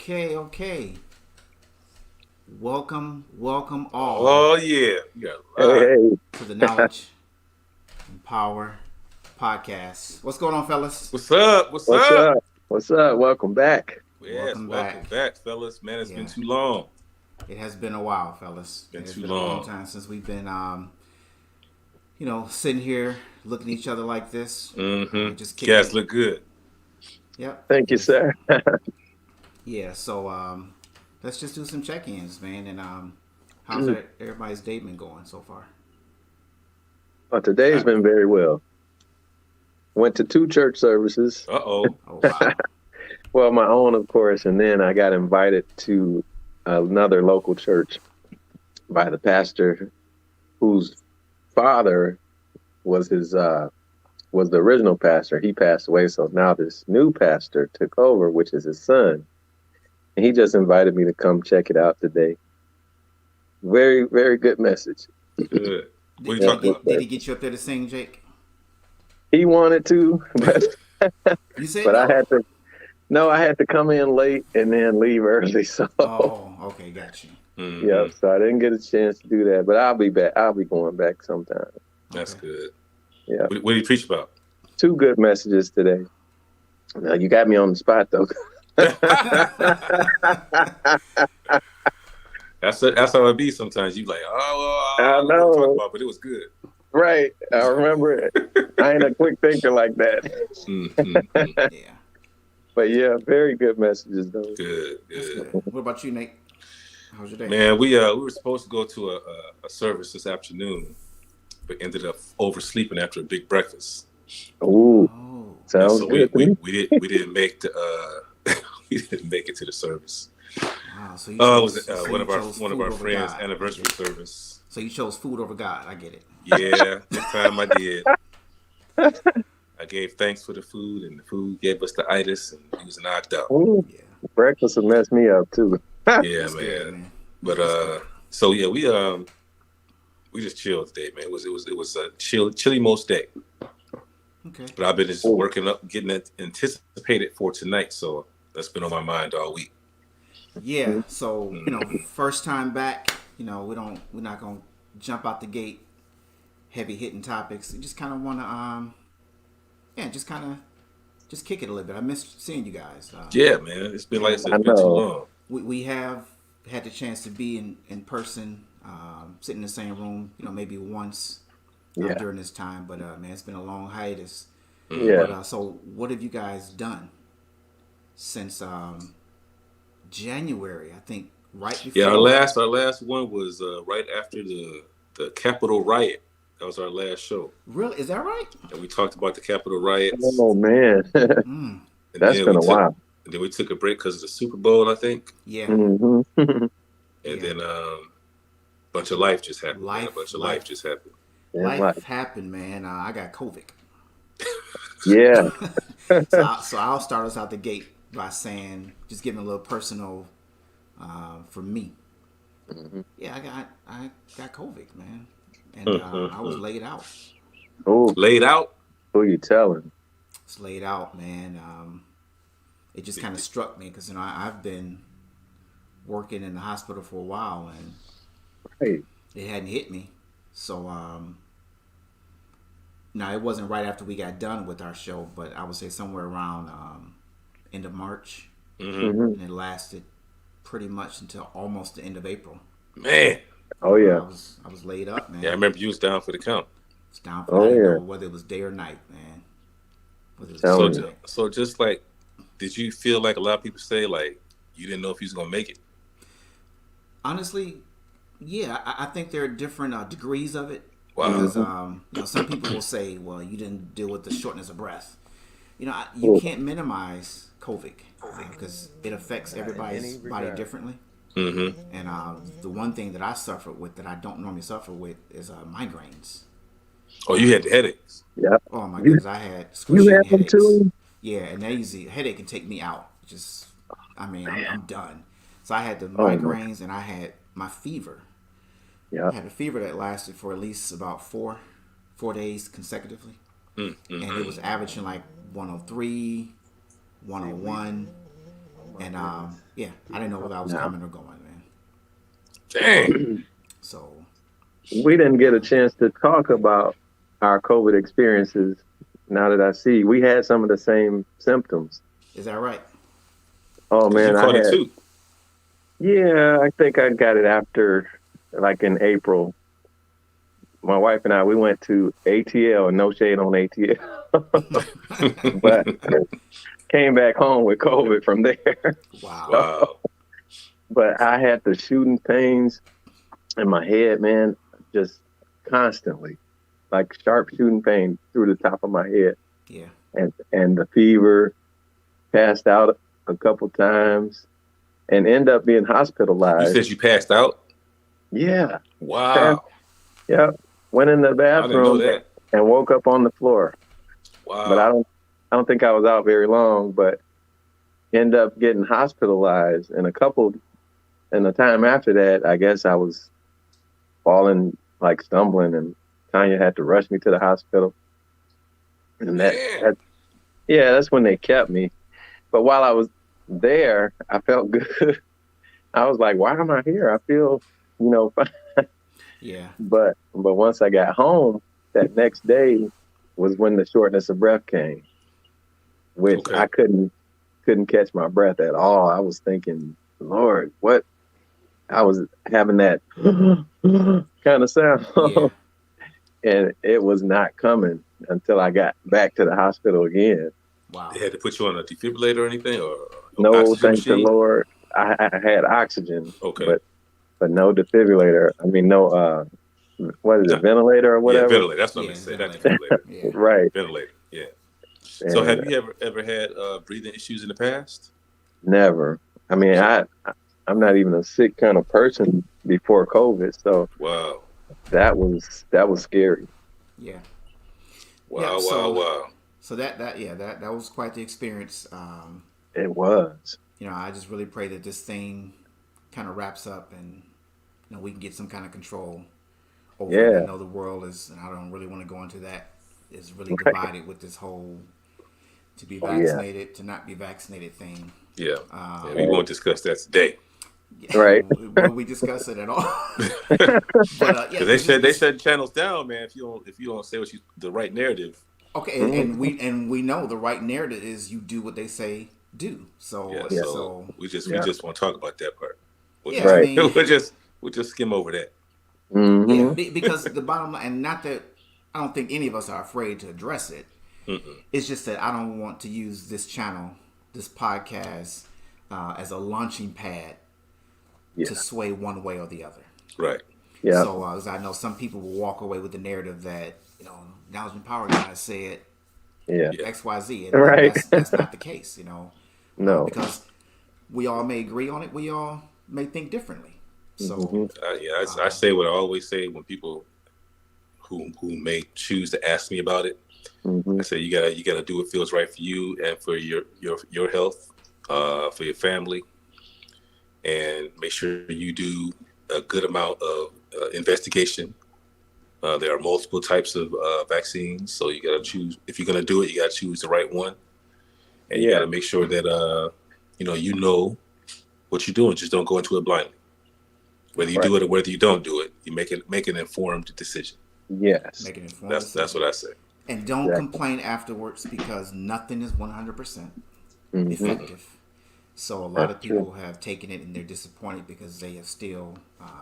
Okay. Welcome all Oh yeah, you got Hey, live. hey, to the Knowledge and Power Podcast. What's going on, fellas? What's up? What's what's up? up? What's up? Welcome back. Yes, Welcome welcome back. back, fellas. Man, it's been Yeah, too long. it has been a while, fellas. Been It has too been a long long. time since we've been, sitting here looking at each other like this, Mm-hmm. just You kicking guys it. look good. Yep. Thank you, Just sir. yeah. So let's just do some check-ins, man. And how's well, everybody's day been going so far? today's Uh been very well. Went to two church services. oh. Oh wow. Well, my own, of course, and then I got invited to another local church by the pastor whose father was his was the original pastor. He passed away, so now this new pastor took over, which is his son. And he just invited me to come check it out today. Very, very good message. Good. What are Did, you did he Yep, talking yes, get about? did sir. he get you up there to sing, Jake? He wanted to, but You said but I no. had to. No, I had to come in late and then leave early. So, Oh, okay, got you. yeah, Mm-hmm. so I didn't get a chance to do that. But I'll be back. I'll be going back sometime. That's Okay. good. Yeah, What do you preach about? two good messages today. Now you got me on the spot though. That's how it be sometimes. You like, oh, I I don't know what to talk know, about, but it was good. right? I remember it. I ain't a quick thinker like that. Mm-hmm. Yeah, But yeah, very good messages though. Good, that's good. good. What about you, Nate? How's your day? Man, we were supposed to go to a service this afternoon, but ended up oversleeping after a big breakfast. Ooh, Oh, And sounds so we good to we, me. we didn't make the we didn't make it to the service. wow. So you It chose was so one you of our chose one of food our over friends' God. I anniversary get it. service. So you chose food over God. I get it. Yeah, this time I did. I gave thanks for the food, and the food gave us the itis, and he was knocked out. Ooh, Yeah, breakfast will mess me up too. Yeah, that's good, man. man. But That's good. so yeah, we just chilled today, man. It was a chilly most day. Okay. But I've been just Ooh, working up, getting it anticipated for tonight. So that's been on my mind all week. Yeah. So Mm. first time back. We're not gonna jump out the gate heavy hitting topics. We just kind of want to just kind of just kick it a little bit. I missed seeing you guys. Yeah, man. It's been like I said, I it's been too know. long. We have had the chance to be in person, sit in the same room, maybe once Yeah, during this time. But man, it's been a long hiatus. yeah. But so what have you guys done since January? I think right Yeah, our before. last one was right after the Capitol riot. That was our last show, Really, is that right? and we talked about the Capitol riots, Oh man, Mm, and that's been a while. then we took a break because of the Super Bowl, I think, yeah, Hmm. and yeah. then a bunch of life just happened, man. A Life, bunch of life just life, happened. And like, life happened, man. I got COVID. yeah. So I'll start us out the gate by saying, just giving a little personal for me. Mhm. Yeah, I got COVID, man, and I was laid out. Oh, Laid out. who you telling? It's laid out, man. It just kind of struck me because I've been working in the hospital for a while and Hey, it hadn't hit me. So now it wasn't right after we got done with our show, but I would say somewhere around end of March, Hmm. hmm. and it lasted pretty much until almost the end of April. Man, Oh yeah, I was laid up, yeah, I man. remember you was down for the count. It's down for I oh didn't yeah. know whether it was day or night, man. Whether it was day So, or Telling you. night. so just like, did you feel like a lot of people say like you didn't know if you was gonna make it? Honestly, yeah, I think there are different degrees of it Wow. because Hmm. some people will say, well, you didn't deal with the shortness of breath. You Oh, can't minimize COVID because it affects everybody's body differently. Hmm. And the one thing that I suffered with that I don't normally suffer with is migraines. Oh, you had the headaches. yeah. Oh my You goodness, I had you excruciating have them headaches. too? Yeah, and that easy headache can take me out. Just, I mean, I'm done. So I had the Oh my. migraines and I had my fever. Yeah. I had a fever that lasted for at least about four days consecutively, and it Mm-hmm. was averaging like 103, 101. And yeah, I didn't know whether I was No. coming or going, man. Dang. So We didn't get a chance to talk about our COVID experiences. Now that I see, we had some of the same symptoms. is that right? Oh Because you man, I caught it had, too. yeah, I think I got it after, like in April. My wife and I, we went to ATL, no shade on ATL, but came back home with COVID from there. Wow. Wow. But I had the shooting pains in my head, man, just constantly, like sharp shooting pain through the top of my head, Yeah. and the fever. Passed out a couple times, and end up being You hospitalized. said you passed out? Yeah, passed. Wow. Yeah, went in the I didn't know bathroom that. and woke up on the floor. But Wow. I don't think I was out very long. But end up getting hospitalized, and the time after that, I guess I was falling, like stumbling, and Tanya had to rush me to the hospital. And Man. yeah, that's when they kept me. But while I was there, I felt good. I was like, why am I here? I feel, fine. Yeah. But once I got home, that next day was when the shortness of breath came, which Okay. I couldn't catch my breath at all. I was thinking, Lord, what? I was having that kind of sound, Yeah. and it was not coming until I got back to the hospital again. Wow. They had to put you on a defibrillator or anything, or No, oxygen thank the machine? Lord, I had oxygen, Okay. but no defibrillator. I mean, no, what is No. it, ventilator or Yeah, whatever? ventilator. That's what I Yeah. meant to say. Not Ventilator. defibrillator. Yeah. Right. Ventilator. Yeah. So And have you ever had breathing issues in the past? never. I mean, I'm not even a sick kind of person before COVID, so Wow. that was scary. Yeah. Yeah. Wow, wow, So wow. that was quite the experience. It was. I just really pray that this thing kind of wraps up and we can get some kind of control over it. I Yeah. know the world is, and I don't really want to go into that, is really Right. divided with this whole to be Oh, yeah. vaccinated to not be vaccinated thing. Yeah. Yeah, we won't discuss that today. Right. Will we discuss it at all? But yeah, Because they shut channels down, man. If you don't say the right narrative. okay, and we know the right narrative is you do what they say do. So Yeah. Yeah. So we Yeah. just won't talk about that part. Yeah, I Right. mean, We'll just skim over that. yeah, Hmm. because the bottom line, and not that I don't think any of us are afraid to address it. Mm-mm. It's just that I don't want to use this channel, this podcast, as a launching pad Yeah. to sway one way or the other. Right. Yeah. So as I know some people will walk away with the narrative that Knowledge and Power guy said Yeah. Yeah. X Y Z, and Right. that's not the case. No. Because we all may agree on it, we all may think differently. So Mhm. I say what I always say when people who may choose to ask me about it. Mhm. I say you gotta do what feels right for you and for your health, for your family, and make sure you do a good amount of investigation. There are multiple types of vaccines, so you gotta choose. If you're gonna do it, you gotta choose the right one, and you Yeah. gotta make sure that you know what you're doing. Just don't go into it blindly. Whether you Right. do it or whether you don't do it, you make an informed decision. Yes. make an informed decision. That's what I say. And don't Exactly. complain afterwards because nothing is 100% Mhm. effective. So a lot That's of people have taken it and they're disappointed because they have still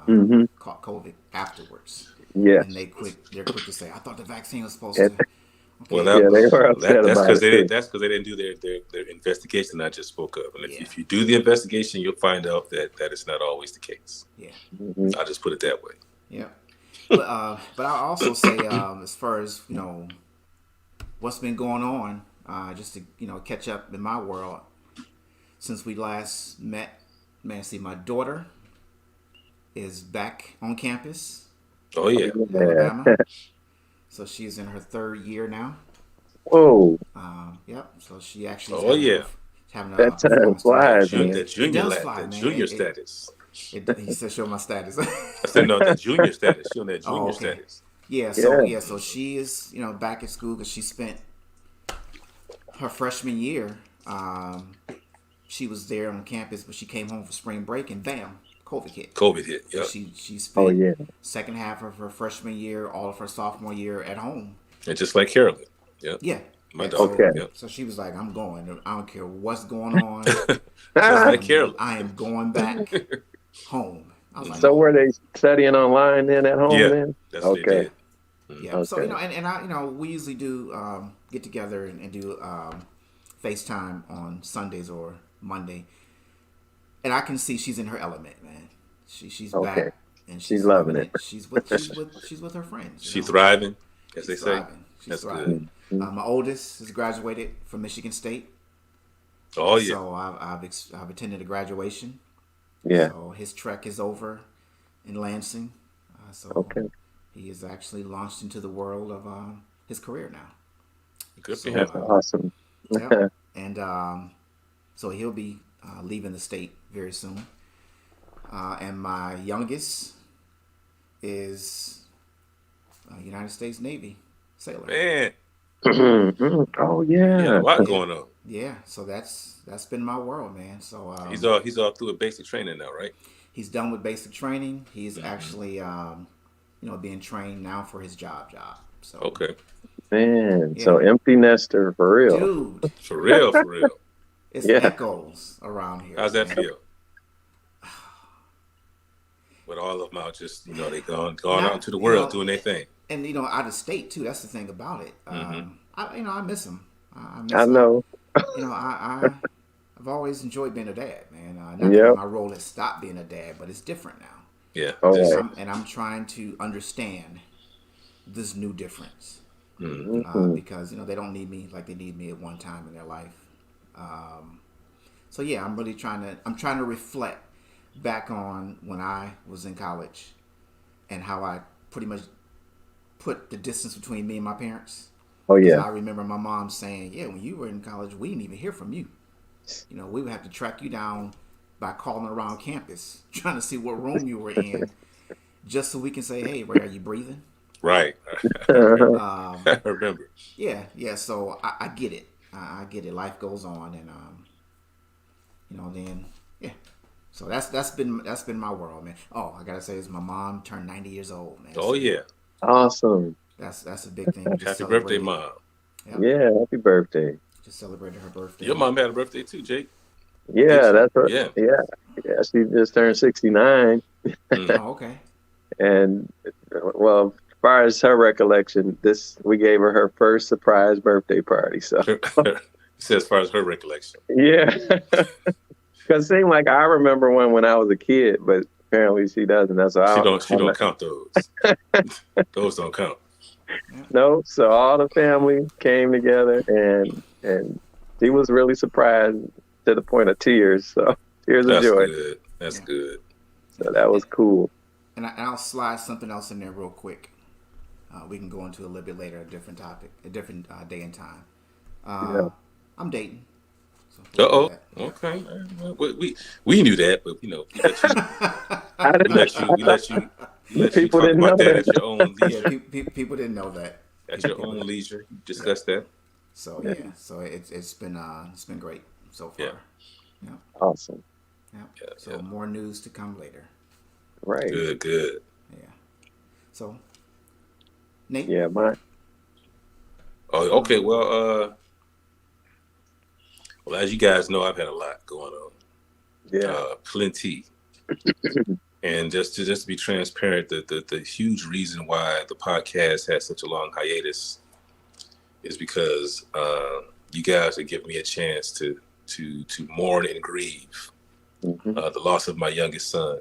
Mhm. caught COVID afterwards. Yes. And they're quick to say, "I thought the vaccine was supposed And, to." Okay. Well, yeah, they were upset that's about because it too. that's because they didn't do their investigation I just spoke of. And Yeah. if you do the investigation, you'll find out that is not always the case. Yeah. Mhm. I'll just put it that way. Yeah. But I also say as far as what's been going on, just to catch up in my world since we last met. Man, see, my daughter is back on campus, Oh yeah. Yeah. Alabama. So she's in her third year now. Whoa, Yep. So she actually Oh yeah. having a that time performance flies, tonight. man. That It junior does fly, that man. junior It- status. He said, "Show my status." I said no, that junior status. She on that junior Oh, okay. status. Yeah. Yeah. So she is back at school because she spent her freshman year. she was there on campus, but she came home for spring break, and bam, COVID hit. COVID hit. So Yep. she Oh spent yeah. second half of her freshman year, all of her sophomore year at home. And just like Carolyn. Yep. Yeah, My yeah. dog. Okay. Yep. So she was like, "I'm going. I don't care what's going on. Just like Carolyn. I am going back home." I was like, So were they studying online then at home Yeah. then? That's what they Okay. did. Yeah. So Okay. and I we usually do get together and do FaceTime on Sundays or Monday, and I can see she's in her element, man. She's Okay. back and She's loving it. She's with her friends. She thriving, as they She's say. thriving. She's That's thriving. good. My oldest has graduated from Michigan State. Oh yeah. So I've attended a graduation. Yeah. So his trek is over in Lansing. So Okay. he is actually launched into the world of his career now. Good for So, him. That's awesome. Yep. And so he'll be leaving the state very soon. And my youngest is a United States Navy sailor. Man, Oh he had yeah. a lot going on. Yeah, so that's been my world, man. So He's all through a basic training now, right? he's done with basic training. He's actually being trained now for his job. So Okay. Man. Yeah. So empty nester for real. dude, For real, for real. it's Yeah. echoes around here. How's that man. feel? But all of them out just, they gone Not- out into the world you know, doing their thing. And out of state too. That's the thing about it. I miss him. I know. I've always enjoyed being a dad, man. Not Yep. that my role has stopped being a dad, but it's different now. Yeah. Oh, Just- right. I'm trying to understand this new difference Mhm. because they don't need me like they need me at one time in their life. So yeah, I'm really trying to reflect back on when I was in college and how I pretty much put the distance between me and my parents. Oh 'Cause yeah. I remember my mom saying, "Yeah, when you were in college, we didn't even hear from you. We would have to track you down by calling around campus, trying to see what room you were in, just so we can say, hey, Ray, are you breathing?" Right. Um, I remember. yeah. So I get it. I get it. Life goes on, and then yeah. So that's been my world, man. Oh, I gotta say, is my mom turned 90 years old, man. Oh, So yeah. Awesome. That's a big thing. We just Happy birthday, celebrated- Mom. Yep. Yeah. Happy birthday. Just celebrated her birthday. Your mom had a birthday too, Jake. Yeah. That's right. Yeah. Yeah. Yeah. She just turned 69. Mm. Oh, okay. And well, as far as her recollection, we gave her first surprise birthday party. So Says as far as her recollection. yeah, because it seemed like I remember one when I was a kid, but apparently she doesn't. That's why She don't count those. Those don't count. No, so all the family came together, and she was really surprised to the point of tears. So tears of That's joy. good. That's Yeah. good. So that was cool. And I'll slide something else in there real quick. We can go into a little bit later, a different topic, a different day and time. Yeah. I'm dating. So Uh-oh. that. Okay. We knew that, but we let you People talk didn't about know that that. at your own Yeah, leisure. people didn't know that. At your own leisure. Discuss that. So yeah, so it's been great so far. Yeah. Awesome. Yeah. Yeah, So yeah. more news to come later. Right. Good. Yeah. So Nate. Yeah, Oh, okay. Well, as you guys know, I've had a lot going on. yeah. Plenty. And just to be transparent, the huge reason why the podcast had such a long hiatus is because you guys are giving me a chance to mourn and grieve Mhm. the loss of my youngest son,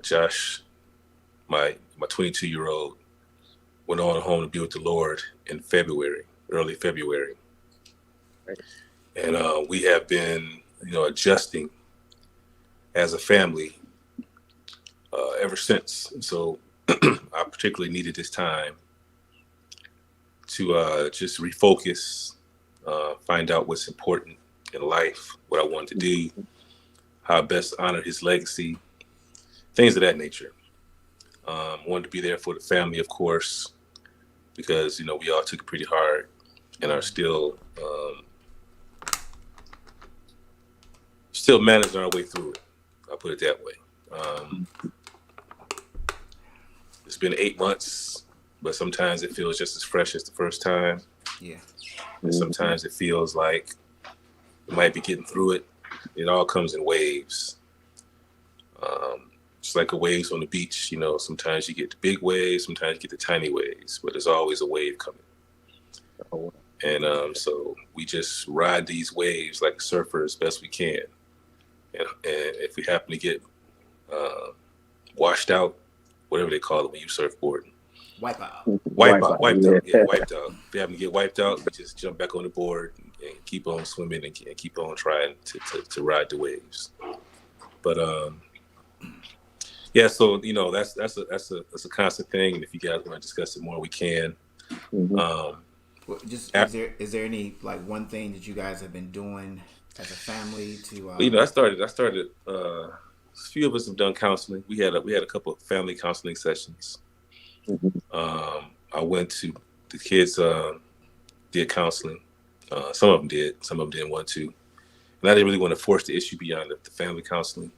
Josh. My 22-year-old went on home to be with the Lord in early February. Right. And we have been, adjusting as a family ever since. So I particularly needed this time to just refocus, find out what's important in life, what I want to do, how I best honor his legacy, things of that nature. Wanted to be there for the family, of course, because, we all took it pretty hard and are still still managing our way through it. I'll put it that way. It's been 8 months, but sometimes it feels just as fresh as the first time. Yeah. And sometimes it feels like we might be getting through it. It all comes in waves. Just like the waves on the beach, you know, sometimes you get the big waves, sometimes you get the tiny waves, but there's always a wave coming. Oh, And so we just ride these waves like a surfer as best we can. And if we happen to get washed out, whatever they call it when you surfboard, Wipe out. wiped out. Yeah, wiped out. If you happen to get wiped out, we just jump back on the board and keep on swimming and keep on trying to ride the waves. But yeah, so you know that's a constant thing. And if you guys want to discuss it more, we can. Mhm. Well, just After, is there any like one thing that you guys have been doing as a family to you know, I started. A few of us have done counseling. We had a couple of family counseling sessions. Mhm. I went to the kids did counseling. Some of them did. Some of them didn't want to. And I didn't really want to force the issue beyond the family counseling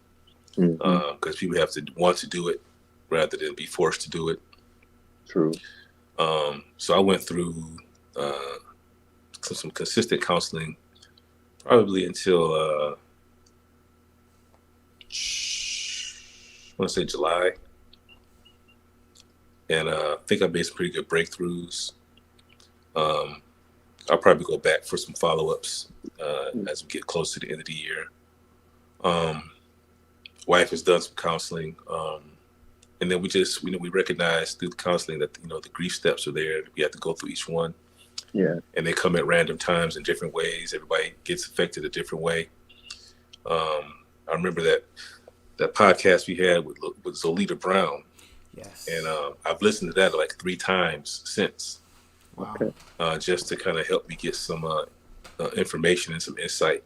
Mhm. because people have to want to do it rather than be forced to do it. True. So I went through some consistent counseling probably until I want to say July. And I think I made some pretty good breakthroughs. I'll probably go back for some follow-ups as we get close to the end of the year. Wife has done some counseling, and then we recognize through the counseling that the grief steps are there. We have to go through each one, Yeah. and they come at random times in different ways. Everybody gets affected a different way. I remember that podcast we had with Zolita Brown, yes. and I've listened to that like 3 times since. Wow. Okay. Just to kind of help me get some information and some insight.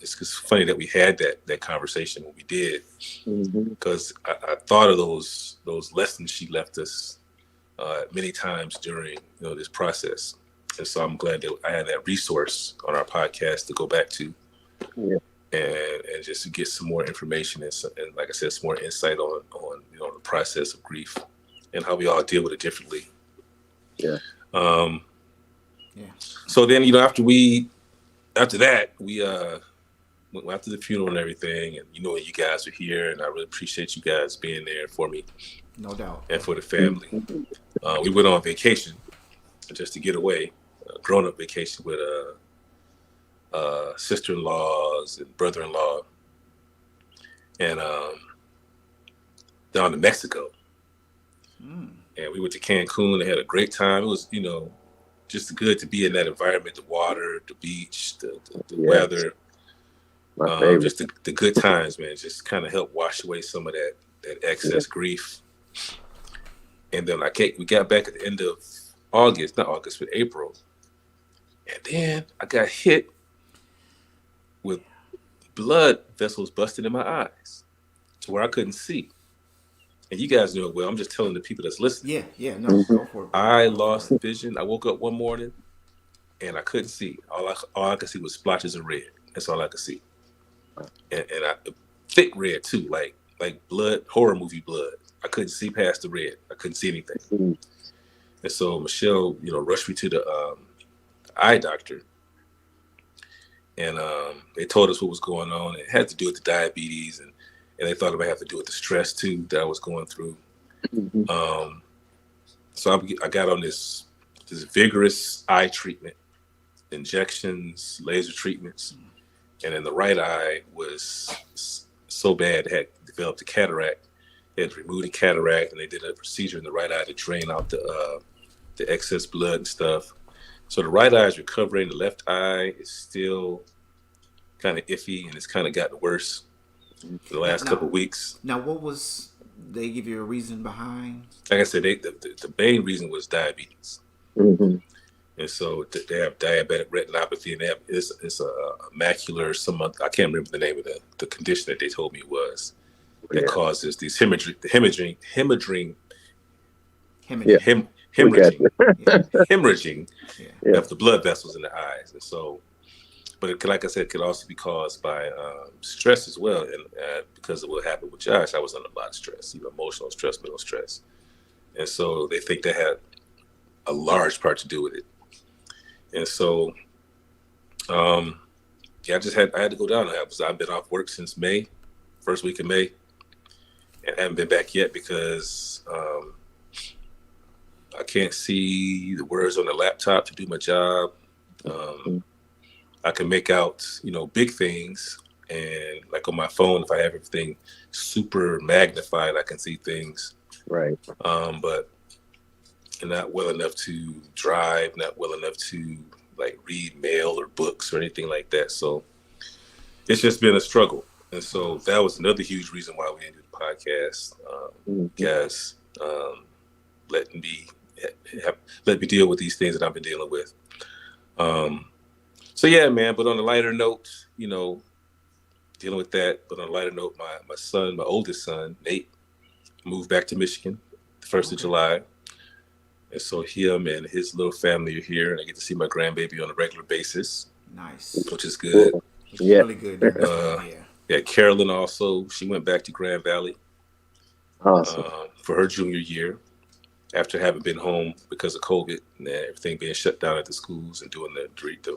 It's just funny that we had that conversation when we did, because I thought of those lessons she left us many times during this process, and so I'm glad that I had that resource on our podcast to go back to, Yeah. and just to get some more information and like I said, some more insight on the process of grief and how we all deal with it differently. Yeah. Yeah. So then, after that, we went after the funeral and everything, and you guys are here, and I really appreciate you guys being there for me No doubt. and for the family. We went on vacation just to get away, grown-up vacation with sister-in-laws and brother-in-law, and down to Mexico. And we went to Cancun and had a great time. It was, just good to be in that environment, the water, the beach, the Yes. weather, My favorite. just the good times, man. Just kind of help wash away some of that excess grief. And then we got back at the end of August, not August, but April. And then I got hit with blood vessels busted in my eyes to where I couldn't see. And you guys know it well. I'm just telling the people that's listening. Yeah. No, go for it. I lost vision. I woke up one morning and I couldn't see. All I could see was splotches of red. That's all I could see. And thick red too, like blood, horror movie blood. I couldn't see past the red. I couldn't see anything. And so Michelle, rushed me to the eye doctor. And they told us what was going on. It had to do with the diabetes, and they thought it might have to do with the stress too that I was going through. So I got on this vigorous eye treatment, injections, laser treatments, and then the right eye was so bad it had developed a cataract. They had to remove the cataract, and they did a procedure in the right eye to drain out the excess blood and stuff. So the right eye is recovering. The left eye is still kind of iffy, and it's kind of gotten worse the last couple of weeks. Now, what was they give you a reason behind? Like I said, the main reason was diabetes. Mhm. And so they have diabetic retinopathy, and it's a macular, I can't remember the name of the condition that they told me it was, that causes these hemorrhaging Yeah. of the blood vessels in the eyes. And so but like I said, it could also be caused by stress as well. And because of what happened with Josh, I was under a lot of stress, emotional stress, mental stress. And so they think that had a large part to do with it. And so, yeah, I had to go down. I've been off work since May, first week of May, and haven't been back yet because I can't see the words on the laptop to do my job. I can make out, big things, and like on my phone, if I have everything super magnified, I can see things. Right. But not well enough to drive, not well enough to like read mail or books or anything like that. So it's just been a struggle. And so that was another huge reason why we ended the podcast. Guys, let me deal with these things that I've been dealing with. So yeah, man. But on a lighter note, dealing with that. But on a lighter note, my oldest son, Nate, moved back to Michigan the 1st of July. And so him and his little family are here, and I get to see my grandbaby on a regular basis. Nice. Which is good. Which is really good. Yeah, Carolyn also, she went back to Grand Valley. Awesome. For her junior year, after having been home because of COVID and everything being shut down at the schools and doing the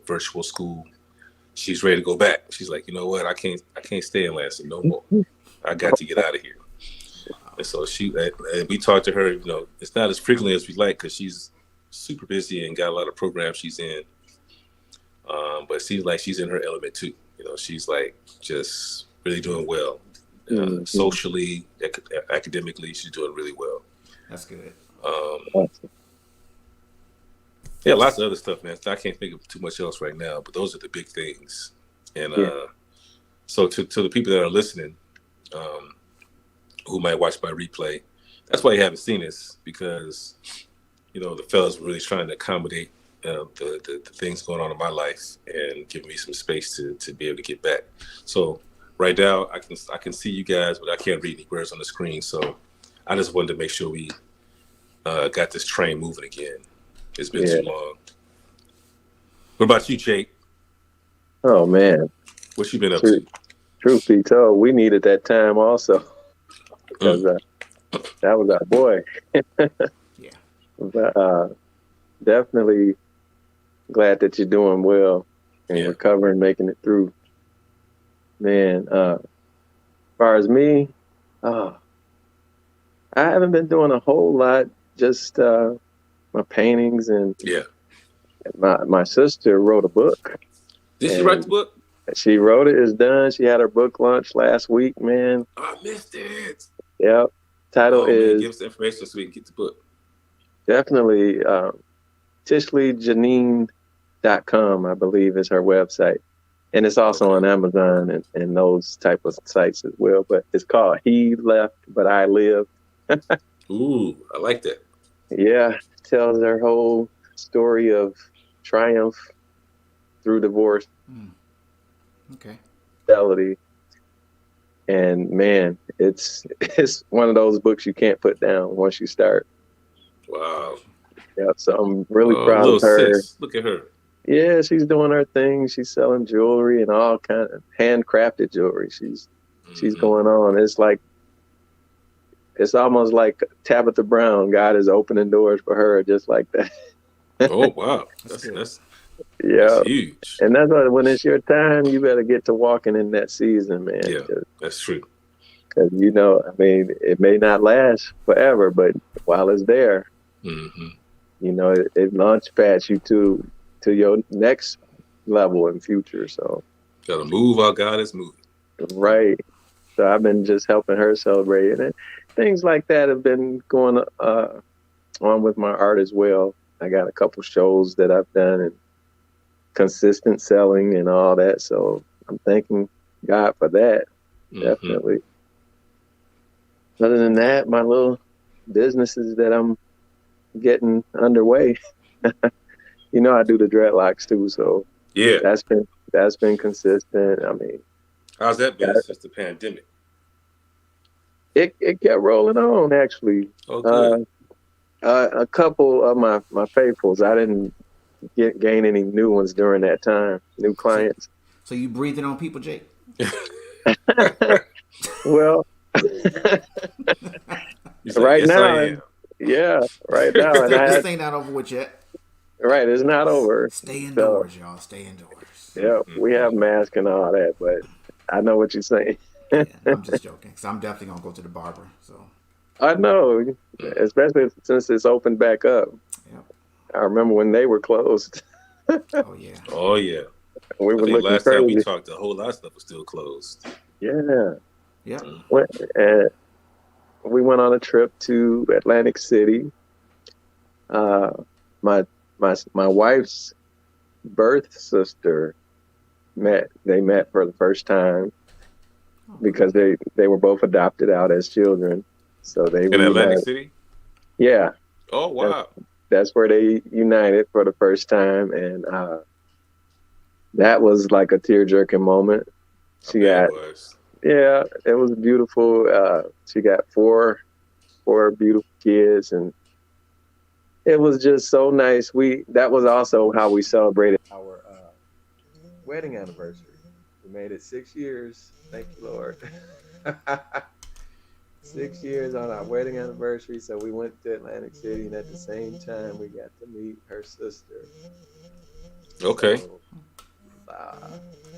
virtual school. She's ready to go back. She's like, you know what? I can't stay in Lansing no more. I got to get out of here. And so we talked to her, it's not as frequently as we like because she's super busy and got a lot of programs she's in. But it seems like she's in her element too. She's like just really doing well. Socially, academically, she's doing really well. That's good. Yeah, lots of other stuff, man. I can't think of too much else right now, but those are the big things. And so to the people that are listening, who might watch by replay, that's why you haven't seen this, because the fellas were really trying to accommodate the things going on in my life and give me some space to be able to get back. So right now I can see you guys, but I can't read any words on the screen. So I just wanted to make sure we got this train moving again. It's been too long. What about you, Jake? Oh man, what you been up to? Truth be told, we needed that time also. Because that was our boy. Yeah. But definitely glad that you're doing well and recovering, making it through. Man, as far as me, I haven't been doing a whole lot. Just my paintings and my sister wrote a book. Did she write the book? She wrote it. It's done. She had her book launch last week, man. I missed it. Yep. Title is. Man, give us the information so we can get the book. Definitely. TishleyJanine.com, I believe, is her website. And it's also on Amazon and those type of sites as well. But it's called He Left, But I Live. Ooh, I like that. Yeah. Tells her whole story of triumph through divorce. Okay. Fidelity. And man, it's one of those books you can't put down once you start. Wow. Yeah, so I'm really proud of her. Sis. Look at her. Yeah, she's doing her thing. She's selling jewelry and all kind of handcrafted jewelry. She's going on. It's almost like Tabitha Brown. God is opening doors for her just like that. Oh wow, that's huge. And that's why when it's your time, you better get to walking in that season, man. Yeah, that's true. Because it may not last forever, but while it's there, it launch pads you to your next level in future. So gotta move while God is moving. Right. So I've been just helping her celebrate it. Things like that have been going on with my art as well. I got a couple shows that I've done and consistent selling and all that. So I'm thanking God for that. Definitely. Other than that, my little businesses that I'm getting underway. I do the dreadlocks too. So yeah, that's been consistent. How's that been since the pandemic? It kept rolling on actually. Oh, good. A couple of my faithfuls, I didn't gain any new ones during that time, new clients. So you breathing on people, Jake? Well, He's like, right yes, I now, am. yeah, right now, and This thing not over with yet. right, it's not over. Stay So indoors, y'all. Stay indoors. yeah, we have masks and all that, but I know what you're saying. Yeah, I'm just joking. Cause I'm definitely gonna go to the barber. So I know, especially since it's opened back up. yeah. I remember when they were closed. Oh yeah. Oh yeah. We I were think looking last time we crazy. talked, a whole lot of stuff was still closed. Yeah. Yep. And we went on a trip to Atlantic City. Uh, my my wife's birth sister they met for the first time because they were both adopted out as children. So they In Atlantic reunited. City? Yeah, Oh wow. that's where they united for the first time, and that was like a tear-jerking moment. I She bet got it was. Yeah, it was beautiful. She got four beautiful kids, and it was just so nice. That was also how we celebrated our wedding anniversary. We made it 6 years. Thank you, Lord. 6 years on our wedding anniversary. So we went to Atlantic City, and at the same time, we got to meet her sister. Okay. So,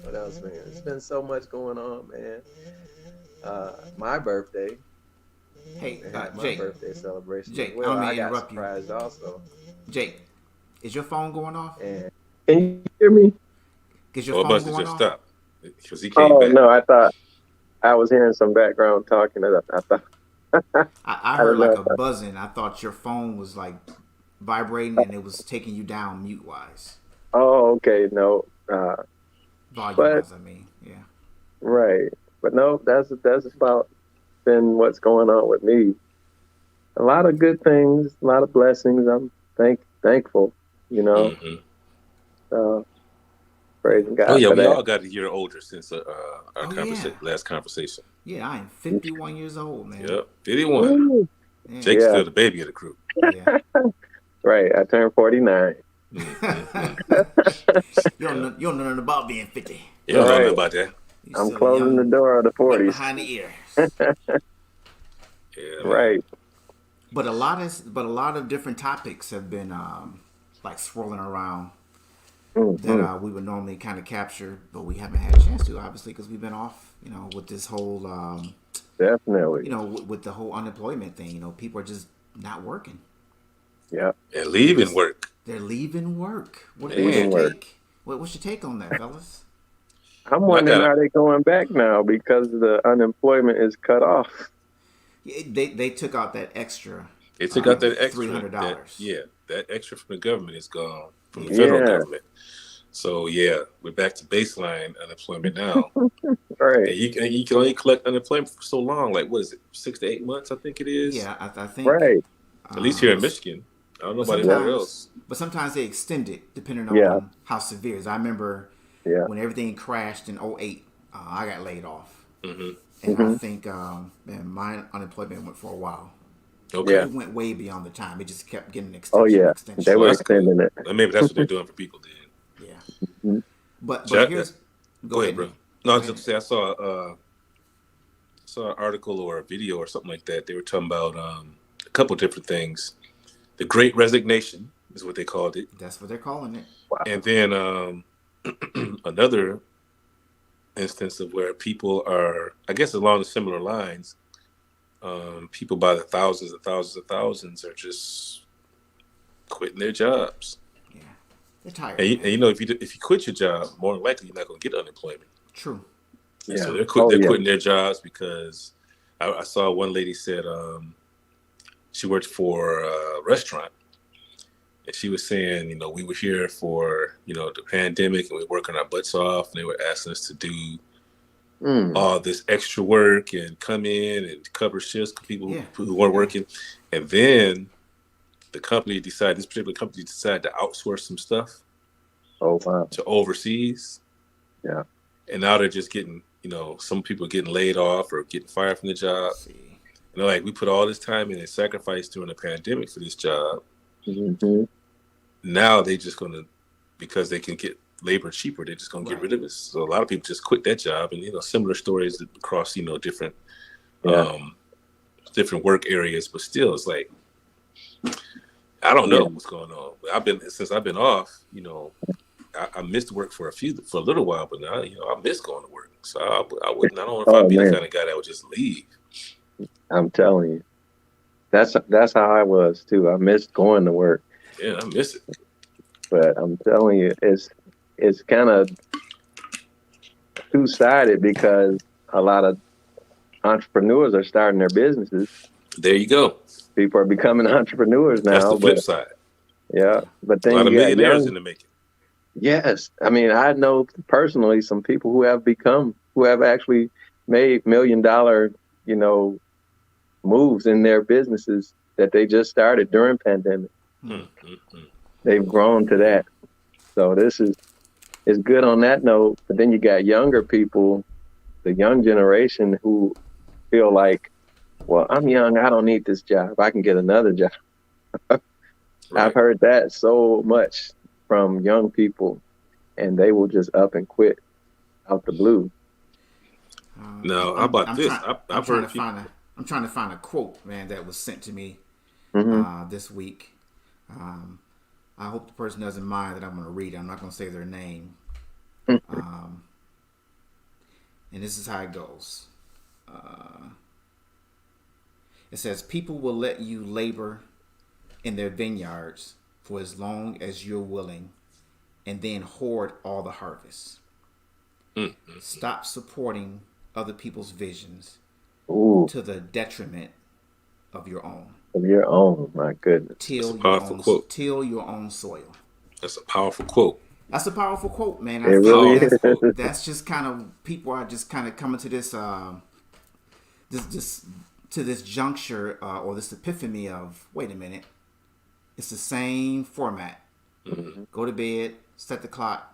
what else, man? There's been so much going on, man. My birthday. Hey, My Jake. birthday celebration. Jake, as well. I don't mean to got interrupt you. surprised also. Jake, is your phone going off? And can you hear me? Is your Well, it phone must have going just off? stopped because he came Oh back. no, I thought I was hearing some background talking. I thought I I heard don't know. like a buzzing. I thought your phone was like vibrating and it was taking you down mute wise. Oh, okay, no. Volume But wise, I mean. Yeah. right, but no, that's about been what's going on with me. A lot of good things, a lot of blessings. I'm thankful, you know. Hmm. Praising Oh God yeah, for we that. all got a year older since our Oh yeah. last conversation. Yeah, I am 51 years old, man. Yep, 51. Woo. Yeah. Jake's Yeah, still the baby of the group. Yeah. right. I turned 49. Mm-hmm. You don't know nothing about being 50. You don't know Right. nothing about that. You I'm still a closing the young door of the wet 40s. behind the ears. Yeah, man. Right. But a lot of different topics have been like swirling around that Hmm. we would normally kind of capture, but we haven't had a chance to, obviously, because we've been off. With this whole, Definitely. with the whole unemployment thing. People are just not working. Yeah. And leaving work. They're leaving work. What's your Leaving work. take? What's your take on that, fellas? I'm Well, I wondering got how they're going back now because the unemployment is cut off. They took out that extra. They took out that extra. $300. That extra from the government is gone from the Yeah. federal Yeah. government. So yeah, we're back to baseline unemployment now. Right. And you can only collect unemployment for so long. Like what is it, 6 to 8 months? I think it is. Yeah, I think. Right. At least here in but- Michigan. I don't know But about anywhere sometimes, else. but sometimes they extend it depending Yeah. on how severe it is. I remember Yeah. when everything crashed in '08, I got laid off. Hmm. And Mm-hmm. I think man, my unemployment went for a while. Okay. Yeah. It went way beyond the time. It just kept getting Oh extension, yeah. extension. They Well, were that's good. extending it. Well, maybe that's what they're doing for people then. Yeah. Mhm. But Jack, here's Go ahead, bro. Nick. No, I was Go just gonna say I saw an article or a video or something like that. They were talking about a couple different things. The Great Resignation is what they called it, That's what they're calling it. Wow. and then another instance of where people are, I guess, along the similar lines. People by the thousands and thousands and thousands are just quitting their jobs. Yeah. They're tired. And man. you know, if you quit your job, more than likely you're not going to get unemployment. True. And Yeah. so they're Oh, yeah. quitting their jobs because I saw one lady said she worked for a restaurant, and she was saying, we were here for the pandemic and we were working our butts off, and they were asking us to do Mm. all this extra work and come in and cover shifts for people Yeah. who weren't working, and then this particular company decided to outsource some stuff Oh wow. to overseas. Yeah. And now they're just getting, some people are getting laid off or getting fired from the job. Let's see. Like, we put all this time in and sacrifice during the pandemic for this job. Hmm. now they just gonna, because they can get labor cheaper, they're just gonna get rid of it. So a lot of people just quit that job, and similar stories across different Yeah. different work areas, but still, it's like I don't know what's going on. Since I've been off, I missed work for a little while, but now I miss going to work. So I wouldn't. I don't know if I'd Oh be the man, kind of guy that would just leave. I'm telling you, that's how I was too. I missed going to work, Yeah, I miss it. but I'm telling you, it's kind of two-sided because a lot of entrepreneurs are starting their businesses. There you go. People are becoming entrepreneurs That's now, the flip but side. yeah, but A then lot of you got millionaires young. in the making. Yes, I mean I know personally some people who have actually made $1 million, you know, moves in their businesses that they just started during pandemic. Mm-hmm. They've grown to that. So this is good on that note. But then you got younger people, the young generation who feel like, well, I'm young, I don't need this job. I can get another job. I've Right. heard that so much from young people, and they will just up and quit out the blue. Now, how about this? I'm I've trying heard to people. find a quote, man, that was sent to me Hmm. this week. Um, I hope the person doesn't mind that I'm going to read it. I'm not going to say their name. Um, and this is how it goes. It says, "People will let you labor in their vineyards for as long as you're willing, and then hoard all the harvest. Mm-hmm. Stop supporting other people's visions Ooh, to the detriment of your own. of your own, my goodness. That's a powerful quote. Till your own soil." That's a powerful quote. That's a powerful quote, man. It I feel like really Powerful is. quote. that's just kind of, people are just kind of coming to this juncture, or this epiphany of, wait a minute, it's the same format. Mm-hmm. Go to bed, set the clock,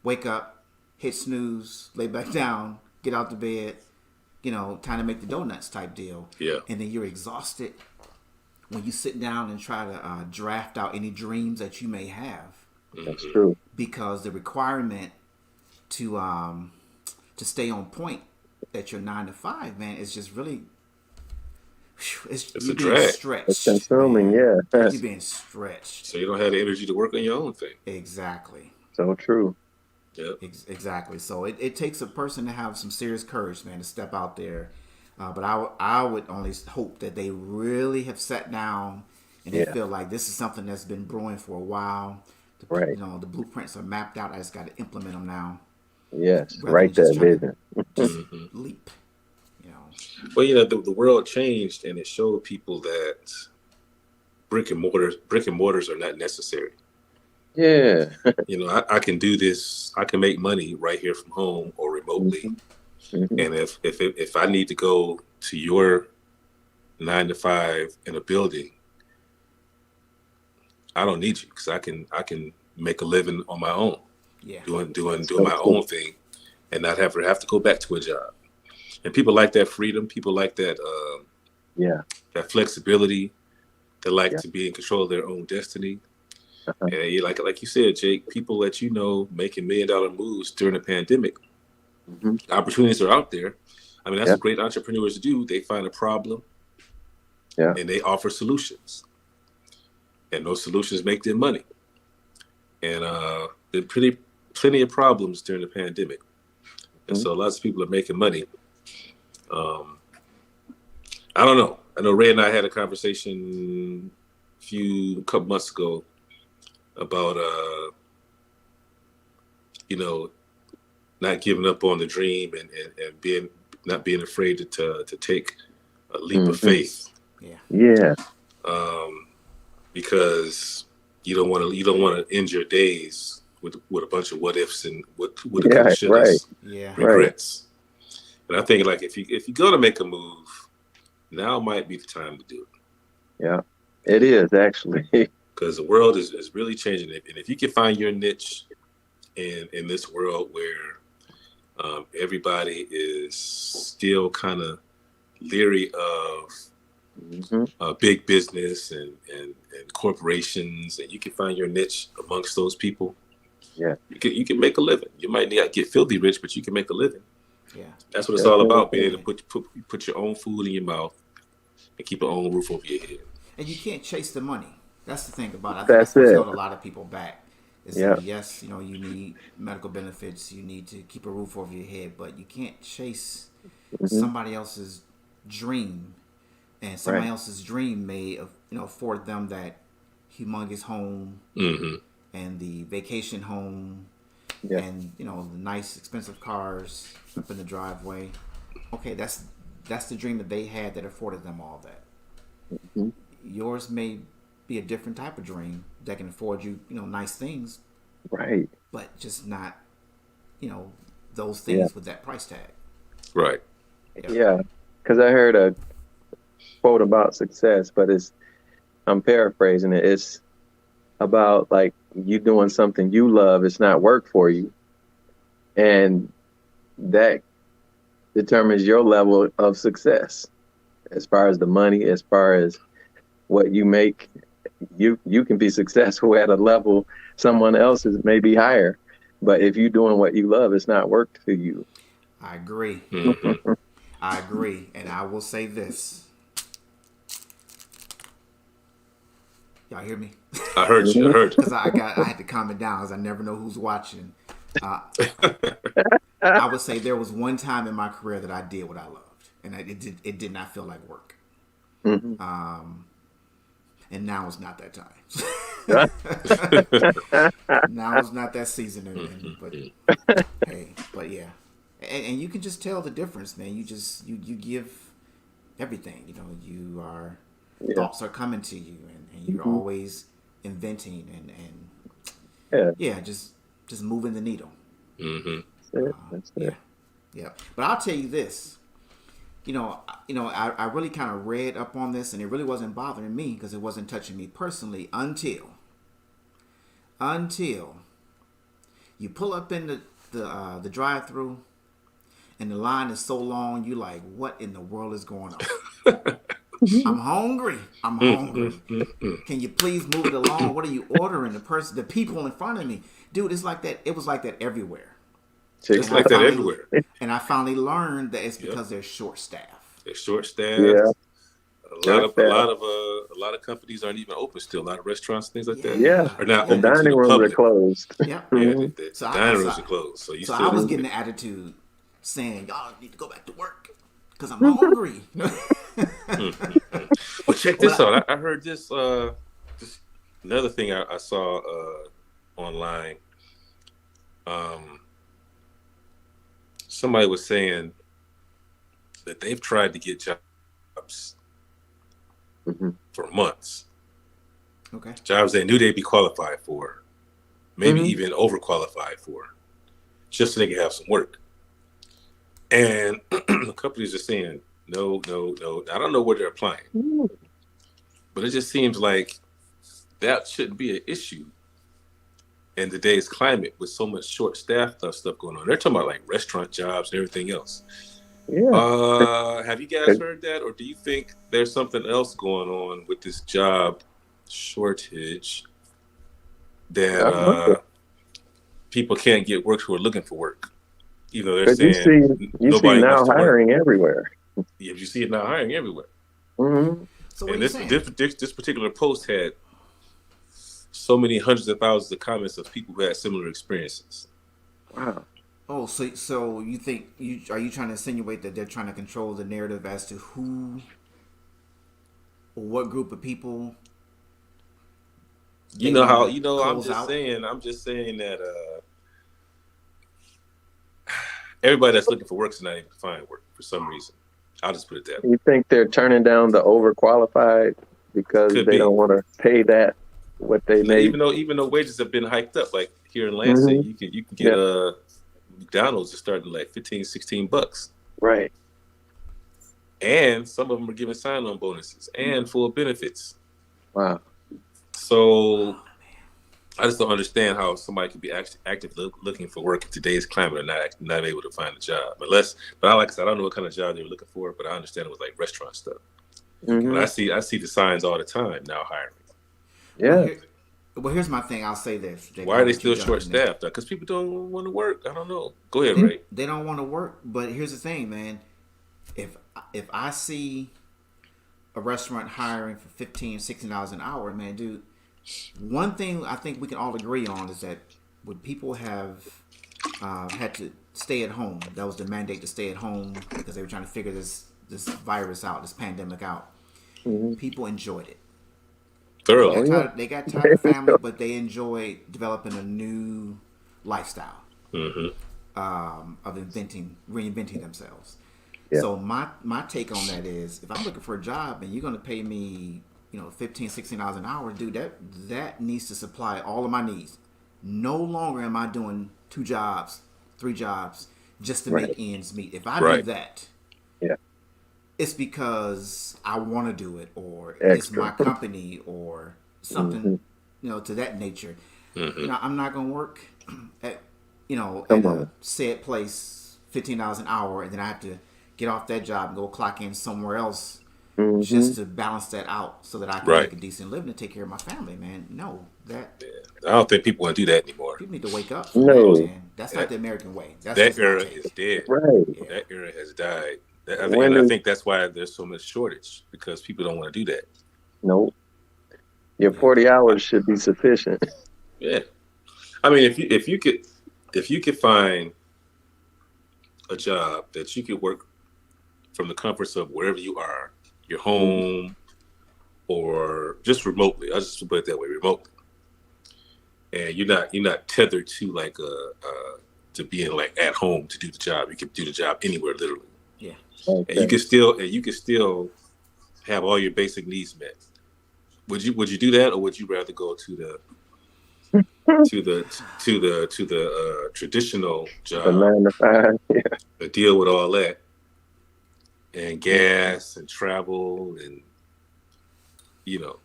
wake up, hit snooze, lay back down, get out the bed, time to make the donuts type deal. Yeah. And then you're exhausted when you sit down and try to draft out any dreams that you may have, That's true. because the requirement to stay on point at your 9 to 5, man, is just really, It's you're a being drag. It's stretched, consuming, man. yeah. You're being stretched. So you don't have the energy to work on your own thing. Exactly. So true. Yep. Exactly. So it takes a person to have some serious courage, man, to step out there. But I would only hope that they really have sat down and they Yeah. feel like this is something that's been brewing for a while. Right. The blueprints are mapped out. I just got to implement them now, Yes. rather than Write just that trying vision. to just Mm-hmm. leap. Well, the world changed, and it showed people that brick and mortars are not necessary. Yeah. I can do this. I can make money right here from home or remotely. Hmm. And if I need to go to your 9 to 5 in a building, I don't need you, because I can make a living on my own, Yeah. doing So my true. own thing, and not have to go back to a job. And people like that freedom. People like that Yeah. that flexibility. They like Yeah. to be in control of their own destiny. Uh-huh. And like you said, Jake, people that making $1 million moves during the pandemic. Hmm. Opportunities are out there. I mean, that's Yeah. what great entrepreneurs do. They find a problem Yeah. and they offer solutions, and those solutions make them money. And there plenty of problems during the pandemic, and Mhm. so lots of people are making money. I don't know. I know Ray and I had a conversation couple months ago about not giving up on the dream, and not being afraid to take a leap of Mhm. faith, Yeah. Yeah. because you don't want to end your days with a bunch of what ifs and what coulda, Yeah. Right. shouldas, Yeah. Right. regrets. And I think, like, if you're gonna make a move, now might be the time to do it, Yeah. It is actually. because the world is really changing. And if you can find your niche in this world where everybody is still kind of leery of big business and corporations, and you can find your niche amongst those people. Yeah. You can make a living. You might not get filthy rich, but you can make a living. Yeah. That's what it's all about, being able to put your own food in your mouth and keep your own roof over your head. And you can't chase the money. That's the thing about it. I think That's that's what's it. held a lot of people back. Is Yeah. that, yes, you know, you need medical benefits, you need to keep a roof over your head, but you can't chase somebody else's dream. And somebody Right. else's dream may, afford them that humongous home and the vacation home Yeah. and the nice expensive cars up in the driveway. Okay, that's the dream that they had that afforded them all that. Yours may be a different type of dream that can afford you, nice things, Right. but just not, those things with that price tag. Right. Yeah. Because I heard a quote about success, but I'm paraphrasing it. It's about like you doing something you love. It's not work for you. And that determines your level of success as far as the money, as far as what you make. You can be successful at a level someone else is maybe higher. But if you're doing what you love, it's not work to you. I agree. I agree. And I will say this. Y'all hear me? I heard you. I heard you. Because I had to calm it down because I never know who's watching. I would say there was one time in my career that I did what I loved, and it did not feel like work. And now is not that time. Now is not that season, but hey, but yeah, and you can just tell the difference, man. You give everything. Thoughts are coming to you, and you're always inventing and just moving the needle. That's it. Yeah. But I'll tell you this. I really kind of read up on this, and it really wasn't bothering me because it wasn't touching me personally until you pull up in the drive-through, and the line is so long, you like, what in the world is going on? I'm hungry. Can you please move it along? What are you ordering? The people in front of me, dude. It's like that. It was like that everywhere. It's like that everywhere. And I finally learned that it's because they're short staffed. They're short staffed. Yeah. A lot of companies aren't even open still. A lot of restaurants, things like that, Yeah. are not The open to dining the rooms public. are closed. Yeah. The So dining rooms are closed. So I was getting the attitude saying, y'all need to go back to work because I'm hungry. Well, check this out. I heard this. This another thing I saw online. Somebody was saying that they've tried to get jobs for months. Okay. Jobs they knew they'd be qualified for, maybe even overqualified for, just so they could have some work. And the companies are saying, no. I don't know where they're applying, but it just seems like that shouldn't be an issue in today's climate with so much short staff stuff going on. They're talking about like restaurant jobs and everything else. Yeah. Have you guys heard that, or do you think there's something else going on with this job shortage that people can't get work who are looking for work? Even though they're saying you see nobody now wants to work. hiring everywhere. Yeah, you see it now hiring everywhere. So what And are you saying? this particular post had so many hundreds of thousands of comments of people who had similar experiences. Wow. Oh, so you think are you trying to insinuate that they're trying to control the narrative as to who or what group of people? I'm just saying that everybody that's looking for work is not able to find work for some reason. I'll just put it that way. You think they're turning down the overqualified because they don't want to pay that what they Like, made? even though wages have been hiked up, like here in Lansing, you can get McDonald's is starting like $15-$16, Right. and some of them are giving sign-on bonuses and full benefits. Wow. So I just don't understand how somebody could be actively looking for work in today's climate and not able to find a job. But like I said, I don't know what kind of job they were looking for, but I understand it was like restaurant stuff. Hmm. I see the signs all the time now hiring. Well, Yeah. here's my thing. I'll say this, Jake. Why I'll are they let you still jump short in there. staffed? Because people don't want to work. I don't know. Go ahead, They Ray. they don't want to work, but here's the thing, man. If if I see a restaurant hiring for 15, $16 an hour, man, dude. One thing I think we can all agree on is that when people have had to stay at home, that was the mandate to stay at home because they were trying to figure this virus out, this pandemic out. Hmm. People enjoyed it. They Thoroughly. Oh got yeah. tired. They got tired of family, but they enjoyed developing a new lifestyle Hmm. of reinventing themselves. Yeah. So my take on that is, if I'm looking for a job and you're going to pay me, 15, $16 an hour, dude, that needs to supply all of my needs. No longer am I doing 2 jobs, 3 jobs just to make Right. ends meet. If I do Right. that, Yeah. it's because I want to do it, or it's my Extra. company, or something, Hmm. to that nature. Hmm. I'm not gonna work at, at Come a on. said place $15 an hour, and then I have to get off that job and go clock in somewhere else Hmm. just to balance that out so that I can Right. make a decent living and take care of my family. Man, no, that I don't think people want to do that anymore. people need to wake up from that, No. man. That's not That the American way. That's that just my era is take. dead. Right. Yeah. That era has died. When And I is think that's why there's so much shortage because people don't want to do that. no? Your Yeah. 40 I, hours should be sufficient. yeah. I mean, if you could find a job that you could work from the comforts of wherever you are, your Mhm. home or just remotely. I'll just put it that way, remotely. And you're not tethered to like to being like at home to do the job. You can do the job anywhere, literally, Yeah. and Okay. you can still have all your basic needs met. Would you do that, or would you rather go to the traditional The job 9 to 5. and deal with all that and Yeah. gas and travel and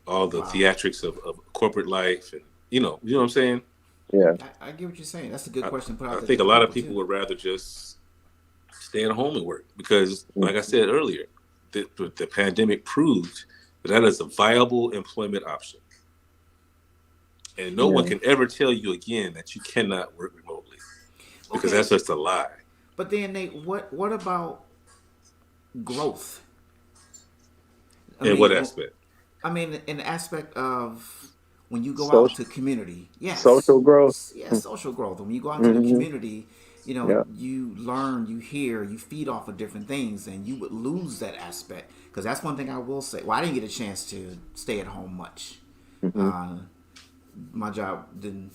all the Wow. theatrics of corporate life and you know what I'm saying. Yeah. I get what you're saying. That's a good I, question to put I out there to think a the lot of people people too. would rather just stay at home and work because, like I Mhm. said earlier, the pandemic proved that is a viable employment option, and no one Yeah. can ever tell you again that you cannot work remotely because Okay, that's just a lie. but then Nate, what about growth? I In what mean, aspect? in the aspect of when you go out Social into community, yes, social growth. yes, social growth. When you go out into the Hmm. community, Yeah. you learn, you hear, you feed off of different things, and you would lose that aspect because that's one thing I will say. Well, I didn't get a chance to stay at home much. Hmm. Uh, my job didn't.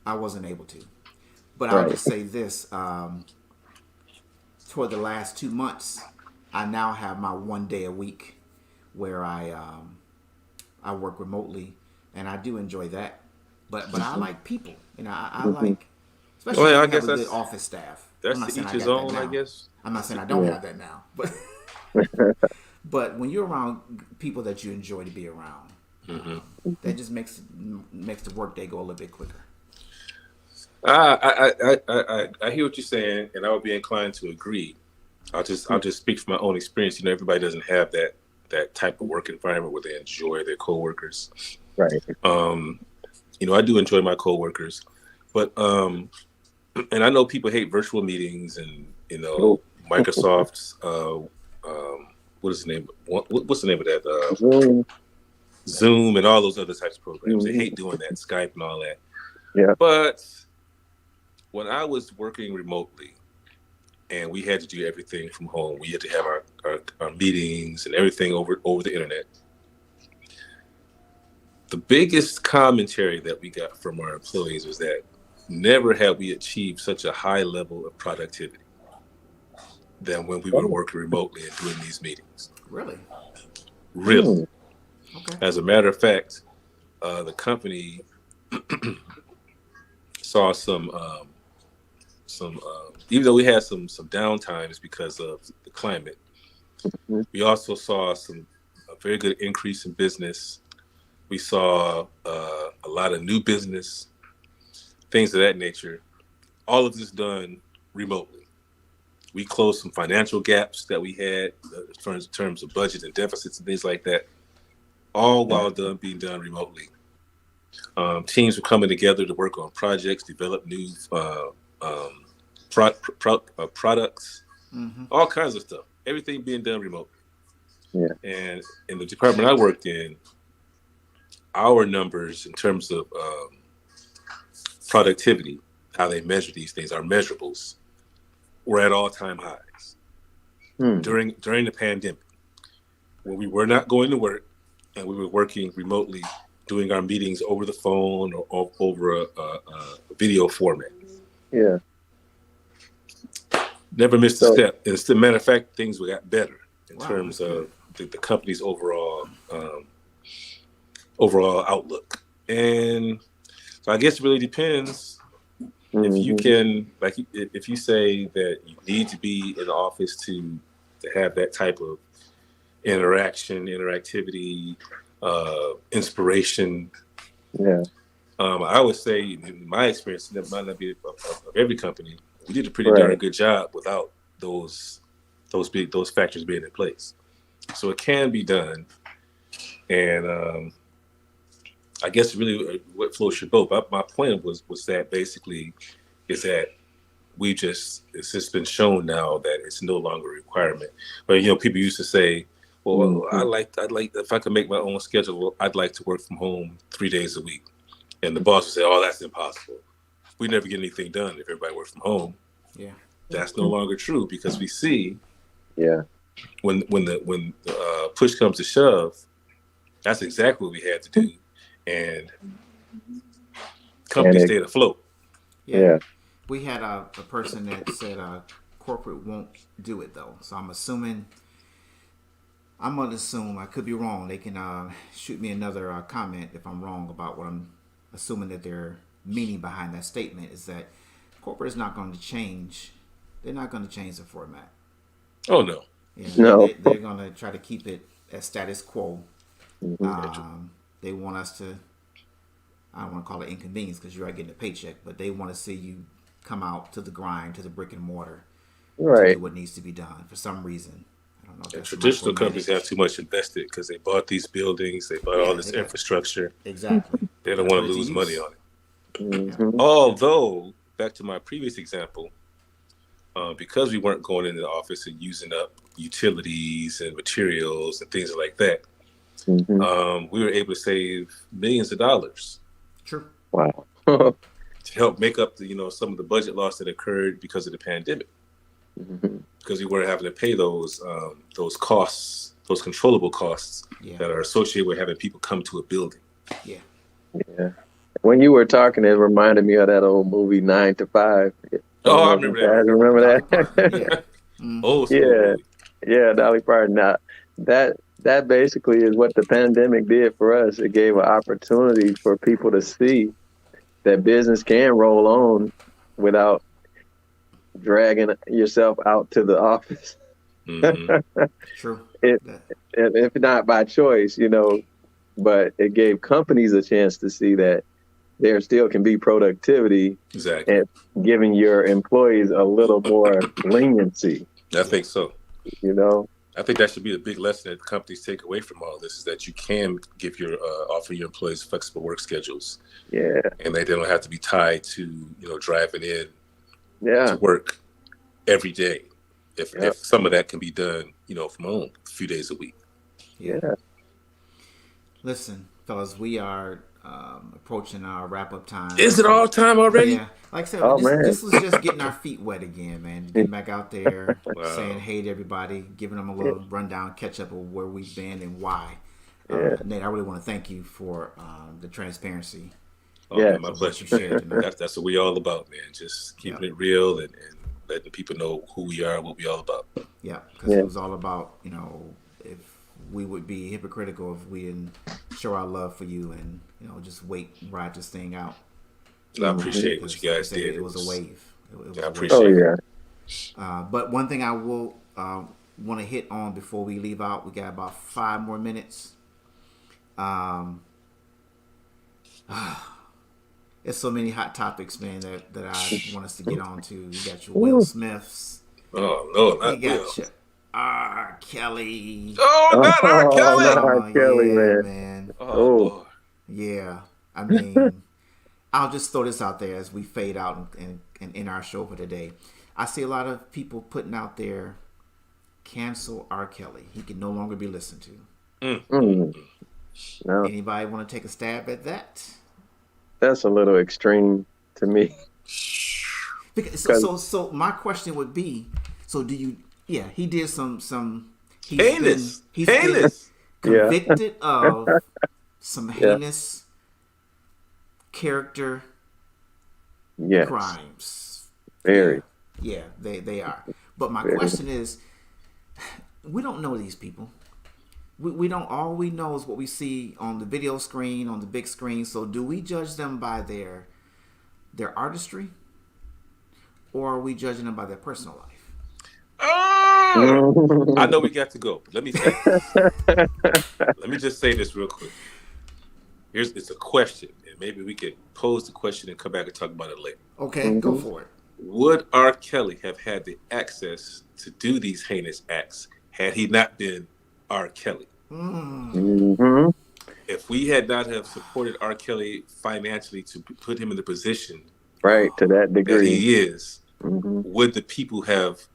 I wasn't able to. But I'll Right. just say this: toward the last 2 months, I now have my 1 day a week where I work remotely, and I do enjoy that. But I Hmm. like people, I Hmm. like, especially Well, when I you have guess a good office staff. I'm that's not to saying each I his got that own. I now. guess. I'm not saying I don't Yeah. have that now, but but when you're around people that you enjoy to be around, Hmm. that just makes the workday go a little bit quicker. I hear what you're saying, and I would be inclined to agree. I'll just speak from my own experience. Everybody doesn't have that type of work environment where they enjoy their coworkers. Right. Um, I do enjoy my coworkers, but and I know people hate virtual meetings and Oh, Microsoft's what is the name? What's the name of that? Zoom. Zoom and all those other types of programs. They hate Hmm. doing that, Skype and all that. Yeah. But when I was working remotely and we had to do everything from home, we had to have our meetings and everything over the internet. The biggest commentary that we got from our employees was that never had we achieved such a high level of productivity than when we were Oh. working remotely and doing these meetings. Really? Really. Hmm. Okay. As a matter of fact, the company saw some even though we had some downtimes because of the climate, Hmm. we also saw a very good increase in business. We saw a lot of new business, things of that nature. All of this done remotely. We closed some financial gaps that we had in terms of budget and deficits and things like that, all while being done remotely. Teams were coming together to work on projects, develop new um, products, Mm-hmm. all kinds of stuff. Everything being done remotely. Yeah. And in the department I worked in, our numbers in terms of productivity, how they measure these things, our measurables, were at all-time highs Hmm. during the pandemic, when we were not going to work and we were working remotely, doing our meetings over the phone or over a video format. Yeah. Never missed a So step. And as a matter of fact, things got better in Wow, terms that's of the company's overall outlook. And so I guess it really depends. If you mhm. can, like, if you say that you need to be in the office to have that type of interactivity, inspiration. Yeah. I would say, in my experience, that might not be of every company. We did a pretty darn Right. good job without those factors being in place. So it can be done, and I guess really what floats your boat. My point was that basically is that it's just been shown now that it's no longer a requirement. But people used to say, well, Mhm. I'd like if I could make my own schedule, I'd like to work from home 3 days a week. And the boss would say, oh, that's impossible. We never get anything done if everybody works from home. Yeah. That's no longer true, because we see Yeah. when the push comes to shove, that's exactly what we had to do, and And companies it, stayed afloat. Yeah. yeah. We had a person that said corporate won't do it though. So I'm gonna assume, I could be wrong. They can shoot me another comment if I'm wrong about what I'm assuming that their meaning behind that statement is, that corporate is not going to change. They're not going to change the format. Oh no. Yeah, No. they're going to try to keep it as status quo. Mhm. They want us to, I don't want to call it inconvenience because you are getting a paycheck, but they want to see you come out to the grind, to the brick and mortar, to do Right. what needs to be done for some reason. I don't know if And that's traditional companies have micromanaged. too much invested because they bought these buildings, they bought all Yeah, this they got, infrastructure. exactly. They don't Got to want put to it to lose money use. on it. Yeah. Hmm. Although, back to my previous example, because we weren't going into the office and using up utilities and materials and things like that, Hmm. we were able to save millions of dollars True. Wow. to help make up some of the budget loss that occurred because of the pandemic. Mhm. Because we weren't having to pay those costs, those controllable costs Yeah. that are associated with having people come to a building. Yeah. Yeah. When you were talking, it reminded me of that old movie 9 to 5. I don't Oh, I know if you remember that guys movie. Dolly remember Parton. Yeah. that. Mm-hmm. Old school Yeah. movie. Yeah, Dolly Parton. Now, that basically is what the pandemic did for us. It gave an opportunity for people to see that business can roll on without dragging yourself out to the office. Hmm. True. it, That. if not by choice, but it gave companies a chance to see that there still can be productivity Exactly. and giving your employees a little more leniency, I Yeah. think so. you know? I think that should be the big lesson that companies take away from all this, is that you can offer your employees flexible work schedules, Yeah. and they don't have to be tied to driving in to Yeah. work every day. Yeah. If some of that can be done from home a few days a week. Yeah. Yeah. Listen, fellas, we are approaching our wrap up time. Is it all time already? Yeah, like I said, Oh, man. this was just getting our feet wet again, man. Getting back out there, saying Wow. hey to everybody, giving them a little rundown, catch up of where we've been and why. Yeah. Nate, I really want to thank you for the transparency Oh Yeah. man, my of what pleasure. you shared tonight. That's what we all about, man. Just Yeah, keeping it real and letting people know who we are, what we all about. yeah, because it Yeah. was all about if we would be hypocritical if we didn't show our love for you and just wait and ride this thing out. And I Mhm. appreciate what Because you like I guys said, did. it was a wave. It was I a wave. Oh, appreciate it. yeah. But one thing I will want to hit on before we leave out, we got about 5 more minutes. Um, there's so many hot topics, man, that I want us to get on to. You got your Will Woo. Smiths, Oh no, We not Will. got you, R. Kelly. Oh, not R. Oh, not Kelly. R. Oh Kelly, yeah, man. man. Oh Oh, Lord. Yeah. I mean, I'll just throw this out there as we fade out and in our show for today. I see a lot of people putting out there, cancel R. Kelly. He can no longer be listened to. Mm. mm, no, Anybody want to take a stab at that? that's a little extreme to me. Because so 'Cause- so so my question would be, so do you? Yeah, he did some. Heinous. He's been Heinous. Yeah, convicted of some yeah, heinous character yes, crimes. very, Yeah, they are. But my very. question is, we don't know these people. We don't. All we know is what we see on the video screen, on the big screen. So do we judge them by their artistry, or are we judging them by their personal life? Oh, I know we got to go. But let me say this. Let me just say this real quick. It's a question, and maybe we could pose the question and come back and talk about it later. Okay, go for it. Would R. Kelly have had the access to do these heinous acts had he not been R. Kelly? Mhm. If we had not have supported R. Kelly financially to put him in the position Right, to that that degree. he is, Mhm. would the people have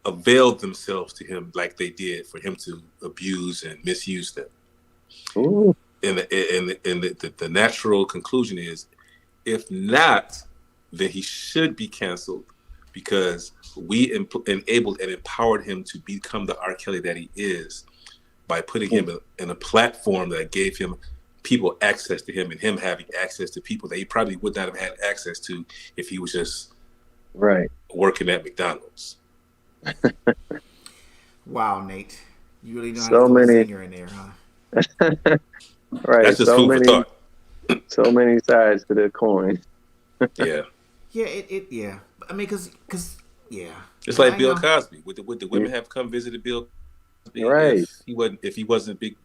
availed themselves to him like they did for him to abuse and misuse them? Ooh, And the natural conclusion is, if not, then he should be canceled because we enabled and empowered him to become the R. Kelly that he is by putting him in a platform that gave him people access to him and him having access to people that he probably would not have had access to if he was just right. working at McDonald's. Wow, Nate, you really know how So to throw a many, zinger in there, huh? right. That's just So food for many, thought. so many sides to the coin. Yeah. Yeah, yeah. I mean, cause, yeah. It's like I Bill know. Cosby. Would the women have come visited Bill Cosby Right, if he wasn't big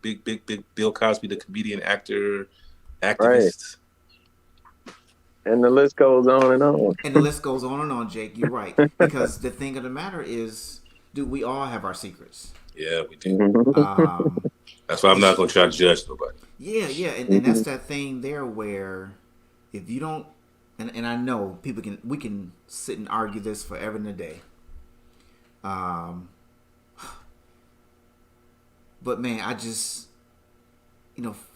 Bill Cosby, the comedian, actor, right. activist? And the list goes on and on. And the list goes on and on, Jake. You're right. Because the thing of the matter is, dude, we all have our secrets. Yeah, we do. Mhm. Um, That's why I'm not gonna try to judge nobody. yeah, and that's that thing there where if you don't, and I know we can sit and argue this forever and a day. But man, I just,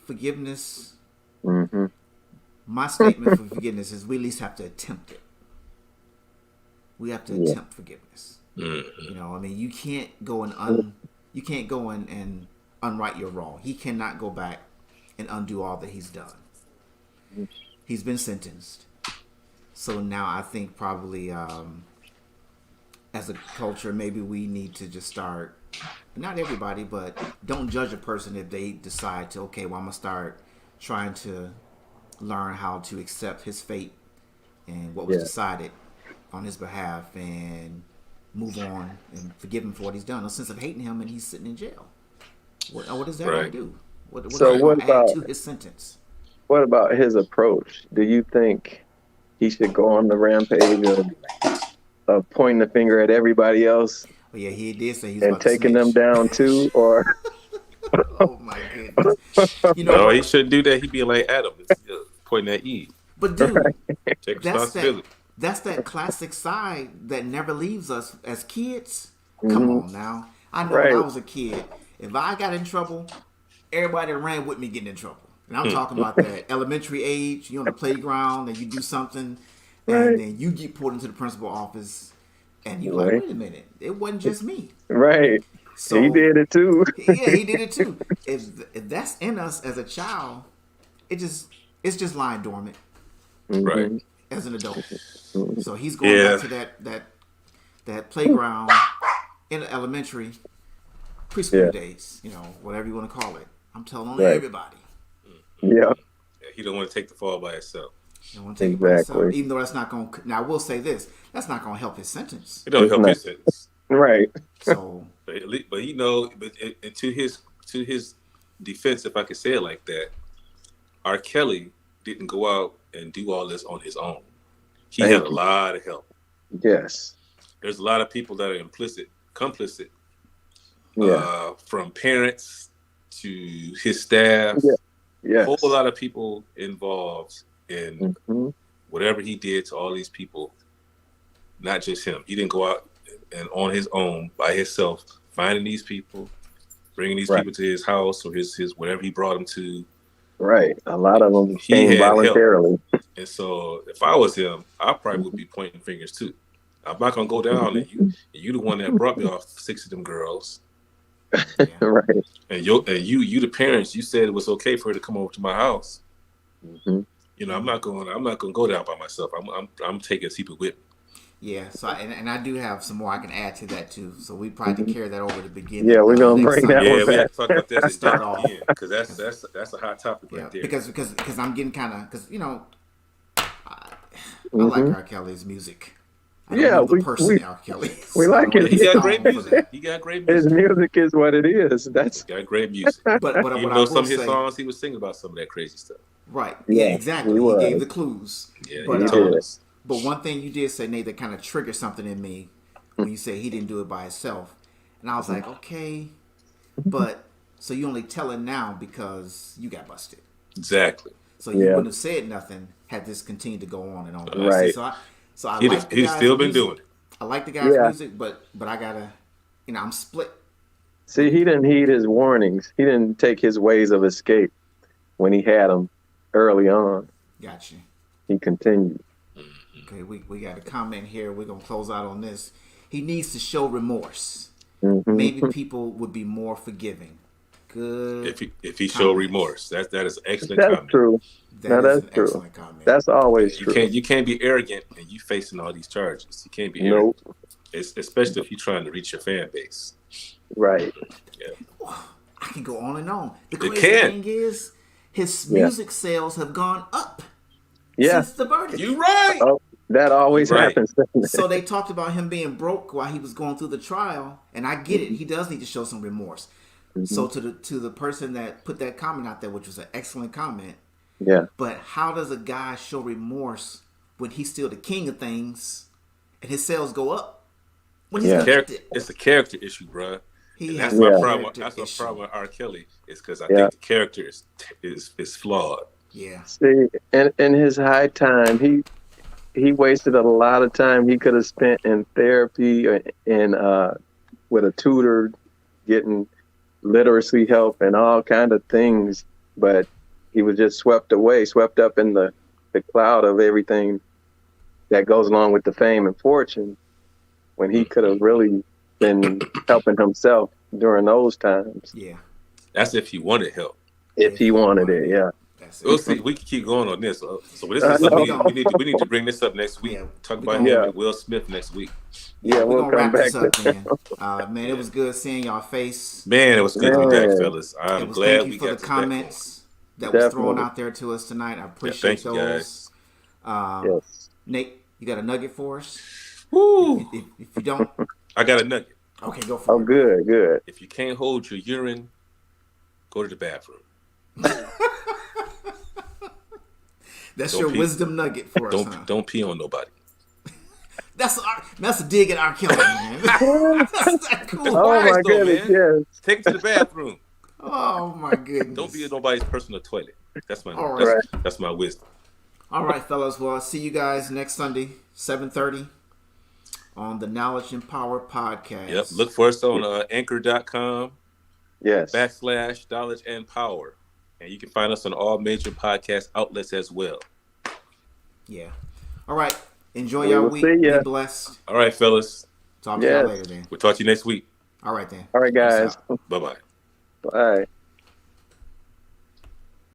forgiveness. Mhm. My statement for forgiveness is we at least have to attempt it. We have to Yeah. attempt forgiveness. Mhm. I mean, you can't go you can't go and unright your wrong. He cannot go back and undo all that he's done. He's been sentenced. So now I think probably as a culture, maybe we need to just start. Not everybody, but don't judge a person if they decide to. Okay, well, I'm gonna start trying to learn how to accept his fate and what was Yeah. decided on his behalf and move on and forgive him for what he's done. No sense of hating him and he's sitting in jail. What is that Right. going to do? What is So that what going to add about to his sentence? what about his approach? Do you think he should go on the rampage of pointing the finger at everybody else Oh yeah, he did say he was and about to taking them snitch. down too, or Oh my goodness. You know No, he what? shouldn't do that. He'd be like Adam, pointing at Eve. But dude, Take that's responsibility. that classic side that never leaves us as kids. Come Mhm. on now. I know when Right. I was a kid, if I got in trouble, everybody that ran with me getting in trouble. And I'm talking about that elementary age, you're on the playground and you do something and Right. then you get pulled into the principal office and you're like, Right. wait a minute, it wasn't just me. Right. So He did it too. yeah, he did it too. If that's in us as a child, it's just lying dormant Right. Mhm. as an adult. Mhm. So he's going Yeah. back to that playground in elementary preschool Yeah. days, whatever you want to call it. I'm telling on Right. everybody. Yeah. Yeah, he don't want to take the fall by himself. You don't want to take it by yourself. Exactly. Even though that's not going to, now I will say this, that's not going to help his sentence. It don't It's help not. his sentence. Right. So, But and to his defense, if I could say it like that, R. Kelly didn't go out and do all this on his own. He had Thank a you. lot of help. Yes. there's a lot of people that are complicit, Yeah. from parents to his staff. Yeah. A Yes. whole lot of people involved in Hmm. whatever he did to all these people. Not just him. He didn't go out and on his own by himself finding these people, bringing these Right. people to his house or his whatever he brought them to. Right. A lot of them He came had help. voluntarily. And so if I was him, I probably would be pointing fingers too. I'm not gonna go down and you the one that brought me off 6 of them girls. Yeah. Right. And you the parents, you said it was okay for her to come over to my house. Hmm. You know, I'm not gonna go down by myself. I'm taking people with me. Yeah, so and I do have some more I can add to that too. So we probably can carry that over to the beginning. Yeah, we're gonna next bring that Sunday. one Yeah, we back. have to talk about that To start off. again because that's a hot topic Yeah, right there. because I'm getting kind of because I like R. Kelly's music. I don't Yeah, know the we- person we- R. Kelly. we so I like don't it. He wanna got get great stoned for music. that. He got great His music. music is what it is. That's He got great music. But what Even I though will some of his say, songs he was singing about some of that crazy stuff. right? Yeah, Yeah, exactly. he He was. gave the clues. Yeah, But, he he told did. us. But one thing you did say, Nate, that kind of triggered something in me when you said he didn't do it by himself, and I was like, okay, but so you only telling now because you got busted. Exactly. So you Yeah. wouldn't have said nothing had this continued to go on and on. Right. So I He'd like the he'd guy's still been music. doing it. I like the guy's Yeah. music, but I gotta, I'm split. See, he didn't heed his warnings. He didn't take his ways of escape when he had them early on. Gotcha. He continued. Okay, we got a comment here. We're gonna close out on this. He needs to show remorse. Hmm. Maybe people would be more forgiving. Good. If he showed comments. remorse, that is an excellent That's comment. true. That No, is that's an true. excellent comment. That's always You true. can't be arrogant and you facing all these charges. You can't be arrogant, Nope. especially if you're trying to reach your fan base. Right. I can go on and on. The You crazy can. thing is, his Yeah. music sales have gone up Yeah. since the verdict. You right. Oh, that always Right. happens. doesn't it? So they talked about him being broke while he was going through the trial, and I get it. He does need to show some remorse. So to the person that put that comment out there, which was an excellent comment, Yeah. but how does a guy show remorse when he's still the king of things and his sales go up when he's Yeah. convicted? It's a character issue, bruh. He And has that's a my Yeah. problem. character That's my issue. problem with R. Kelly is because I Yeah. think the character is flawed. Yeah, See, in his high time, he wasted a lot of time he could have spent in therapy or in with a tutor, getting literacy help and all kind of things, but he was just swept up in the cloud of everything that goes along with the fame and fortune, when he could have really been helping himself during those times yeah. That's if he wanted help. if he wanted it. Yeah. That's We'll it. see. We can keep going on this. So this I is something know. we need to bring this up next week. Yeah. Talk We about gonna- him Yeah. and Will Smith next week. Yeah, We're we'll gonna come wrap back this up, to man. Man, it was good seeing y'all face. Man, it was good to be back, Man. fellas. I'm It was glad thank we you for got the this comments that was thrown Definitely. out there to us tonight. I Yeah, appreciate thank you those. guys. Yes. Nate, you got a nugget for us? Woo! If you don't, I got a nugget. okay, go for Oh, it. good. If you can't hold your urine, go to the bathroom. That's Don't your pee. wisdom nugget for us, huh? Don't pee on nobody. That's a dig at R. Kelly, man. That's that cool. Oh wise, my though, goodness, man. yes. Take it to the bathroom. Oh my goodness. Don't be in nobody's personal toilet. That's my All that's my wisdom. All right, fellas. Well, I'll see you guys next Sunday, 7:30, on the Knowledge and Power podcast. Yep. Look for us on anchor.com Yes. / Knowledge and Power. And you can find us on all major podcast outlets as well. Yeah. All right. Enjoy We your will week. see ya. Be blessed. All right, fellas. Talk to y'all Yes. later then. We'll talk to you next week. All right then. All right, Peace guys. out. Bye-bye. Bye.